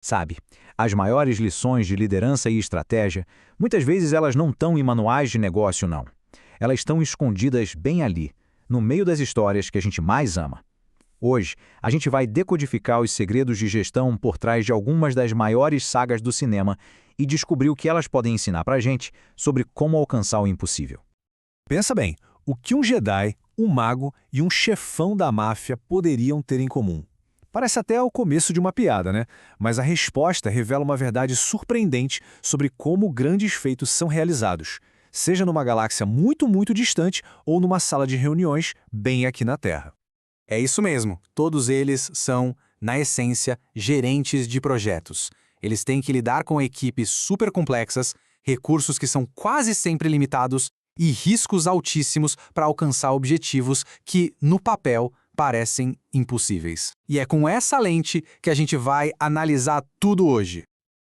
Sabe, as maiores lições de liderança e estratégia, muitas vezes elas não estão em manuais de negócio, não. Elas estão escondidas bem ali, no meio das histórias que a gente mais ama. Hoje, a gente vai decodificar os segredos de gestão por trás de algumas das maiores sagas do cinema e descobrir o que elas podem ensinar pra gente sobre como alcançar o impossível. Pensa bem, o que um Jedi, um mago e um chefão da máfia poderiam ter em comum? Parece até o começo de uma piada, né? Mas a resposta revela uma verdade surpreendente sobre como grandes feitos são realizados, seja numa galáxia muito, muito distante ou numa sala de reuniões bem aqui na Terra. É isso mesmo, todos eles são, na essência, gerentes de projetos. Eles têm que lidar com equipes super complexas, recursos que são quase sempre limitados e riscos altíssimos para alcançar objetivos que, no papel, parecem impossíveis. E é com essa lente que a gente vai analisar tudo hoje.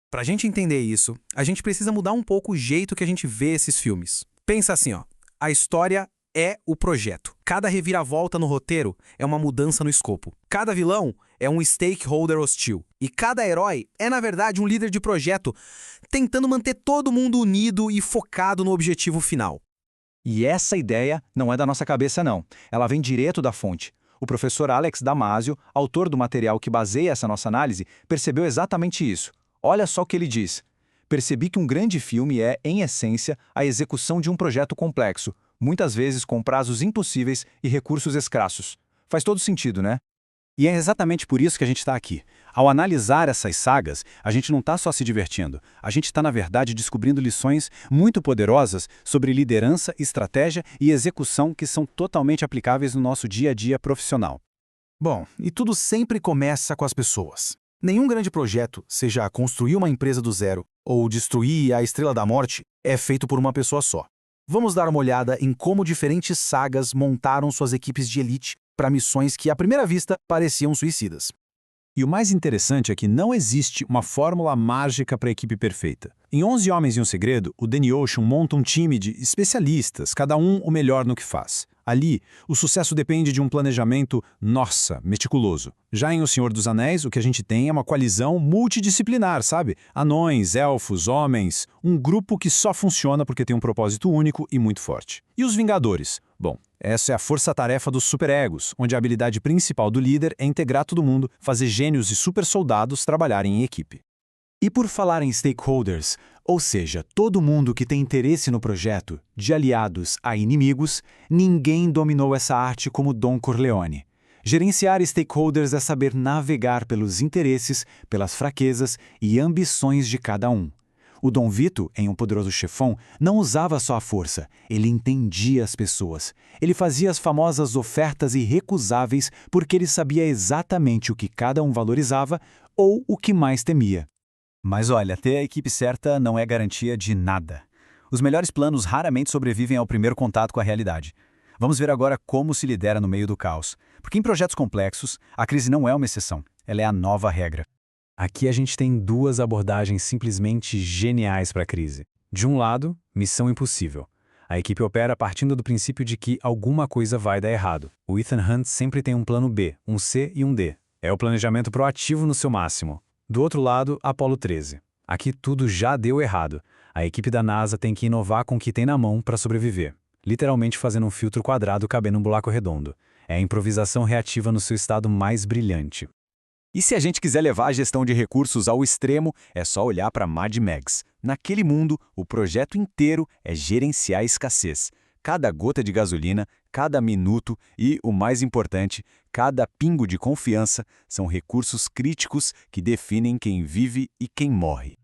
Para a gente entender isso, a gente precisa mudar um pouco o jeito que a gente vê esses filmes. Pensa assim, ó, a história é o projeto. Cada reviravolta no roteiro é uma mudança no escopo. Cada vilão é um stakeholder hostil. E cada herói é, na verdade, um líder de projeto tentando manter todo mundo unido e focado no objetivo final. E essa ideia não é da nossa cabeça, não. Ela vem direto da fonte. O professor Alex Damasio, autor do material que baseia essa nossa análise, percebeu exatamente isso. Olha só o que ele diz. Percebi que um grande filme é, em essência, a execução de um projeto complexo, muitas vezes com prazos impossíveis e recursos escassos. Faz todo sentido, né? E é exatamente por isso que a gente está aqui. Ao analisar essas sagas, a gente não está só se divertindo. A gente está, na verdade, descobrindo lições muito poderosas sobre liderança, estratégia e execução que são totalmente aplicáveis no nosso dia a dia profissional. Bom, e tudo sempre começa com as pessoas. Nenhum grande projeto, seja construir uma empresa do zero ou destruir a Estrela da Morte, é feito por uma pessoa só. Vamos dar uma olhada em como diferentes sagas montaram suas equipes de elite para missões que, à primeira vista, pareciam suicidas. E o mais interessante é que não existe uma fórmula mágica para a equipe perfeita. Em 11 Homens e um Segredo, o Danny Ocean monta um time de especialistas, cada um o melhor no que faz. Ali, o sucesso depende de um planejamento, meticuloso. Já em O Senhor dos Anéis, o que a gente tem é uma coalizão multidisciplinar, sabe? Anões, elfos, homens, um grupo que só funciona porque tem um propósito único e muito forte. E os Vingadores? Bom, essa é a força-tarefa dos superegos, onde a habilidade principal do líder é integrar todo mundo, fazer gênios e supersoldados trabalharem em equipe. E por falar em stakeholders, ou seja, todo mundo que tem interesse no projeto, de aliados a inimigos, ninguém dominou essa arte como Don Corleone. Gerenciar stakeholders é saber navegar pelos interesses, pelas fraquezas e ambições de cada um. O Dom Vito, em Um Poderoso Chefão, não usava só a força, ele entendia as pessoas. Ele fazia as famosas ofertas irrecusáveis porque ele sabia exatamente o que cada um valorizava ou o que mais temia. Mas olha, ter a equipe certa não é garantia de nada. Os melhores planos raramente sobrevivem ao primeiro contato com a realidade. Vamos ver agora como se lidera no meio do caos. Porque em projetos complexos, a crise não é uma exceção, ela é a nova regra. Aqui a gente tem duas abordagens simplesmente geniais para a crise. De um lado, missão impossível. A equipe opera partindo do princípio de que alguma coisa vai dar errado. O Ethan Hunt sempre tem um plano B, um C e um D. É o planejamento proativo no seu máximo. Do outro lado, Apollo 13. Aqui tudo já deu errado. A equipe da NASA tem que inovar com o que tem na mão para sobreviver. Literalmente fazendo um filtro quadrado caber num buraco redondo. É a improvisação reativa no seu estado mais brilhante. E se a gente quiser levar a gestão de recursos ao extremo, é só olhar para Mad Max. Naquele mundo, o projeto inteiro é gerenciar a escassez. Cada gota de gasolina, cada minuto e, o mais importante, cada pingo de confiança são recursos críticos que definem quem vive e quem morre.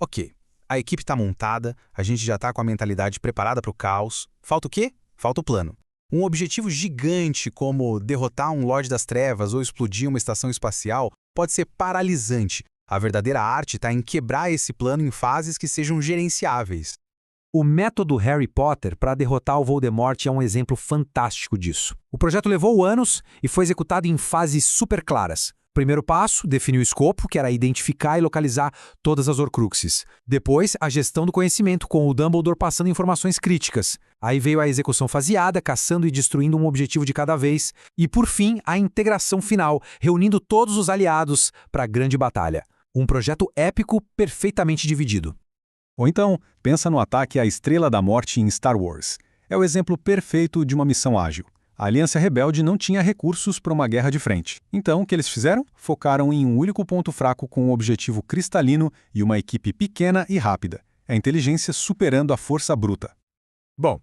Ok, a equipe está montada, a gente já está com a mentalidade preparada para o caos. Falta o quê? Falta o plano. Um objetivo gigante como derrotar um Lorde das Trevas ou explodir uma estação espacial pode ser paralisante. A verdadeira arte está em quebrar esse plano em fases que sejam gerenciáveis. O método Harry Potter para derrotar o Voldemort é um exemplo fantástico disso. O projeto levou anos e foi executado em fases super claras. Primeiro passo, definir o escopo, que era identificar e localizar todas as Horcruxes. Depois, a gestão do conhecimento, com o Dumbledore passando informações críticas. Aí veio a execução faseada, caçando e destruindo um objetivo de cada vez. E, por fim, a integração final, reunindo todos os aliados para a grande batalha. Um projeto épico perfeitamente dividido. Ou então, pensa no ataque à Estrela da Morte em Star Wars. É o exemplo perfeito de uma missão ágil. A Aliança Rebelde não tinha recursos para uma guerra de frente. Então, o que eles fizeram? Focaram em um único ponto fraco com um objetivo cristalino e uma equipe pequena e rápida. A inteligência superando a força bruta. Bom,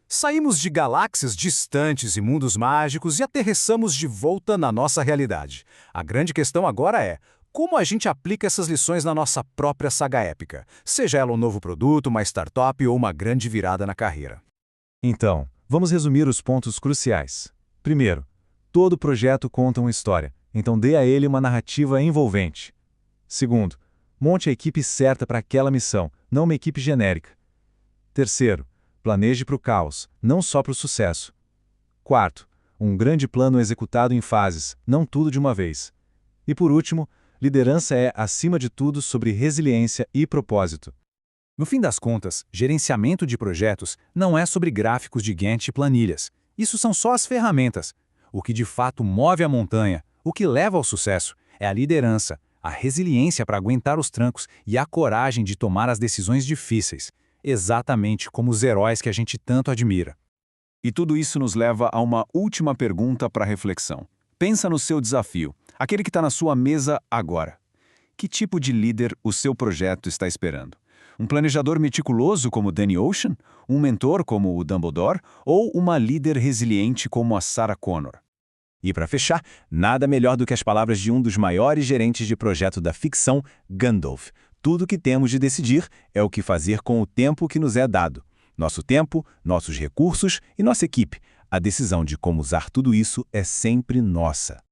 saímos de galáxias distantes e mundos mágicos e aterrissamos de volta na nossa realidade. A grande questão agora é: como a gente aplica essas lições na nossa própria saga épica? Seja ela um novo produto, uma startup ou uma grande virada na carreira. Então, vamos resumir os pontos cruciais. Primeiro, todo projeto conta uma história, então dê a ele uma narrativa envolvente. Segundo, monte a equipe certa para aquela missão, não uma equipe genérica. Terceiro, planeje para o caos, não só para o sucesso. Quarto, um grande plano executado em fases, não tudo de uma vez. E por último, liderança é, acima de tudo, sobre resiliência e propósito. No fim das contas, gerenciamento de projetos não é sobre gráficos de Gantt e planilhas. Isso são só as ferramentas. O que de fato move a montanha, o que leva ao sucesso, é a liderança, a resiliência para aguentar os trancos e a coragem de tomar as decisões difíceis, exatamente como os heróis que a gente tanto admira. E tudo isso nos leva a uma última pergunta para reflexão. Pensa no seu desafio, aquele que está na sua mesa agora. Que tipo de líder o seu projeto está esperando? Um planejador meticuloso como Danny Ocean? Um mentor como o Dumbledore? Ou uma líder resiliente como a Sarah Connor? E para fechar, nada melhor do que as palavras de um dos maiores gerentes de projeto da ficção, Gandalf. Tudo o que temos de decidir é o que fazer com o tempo que nos é dado. Nosso tempo, nossos recursos e nossa equipe. A decisão de como usar tudo isso é sempre nossa.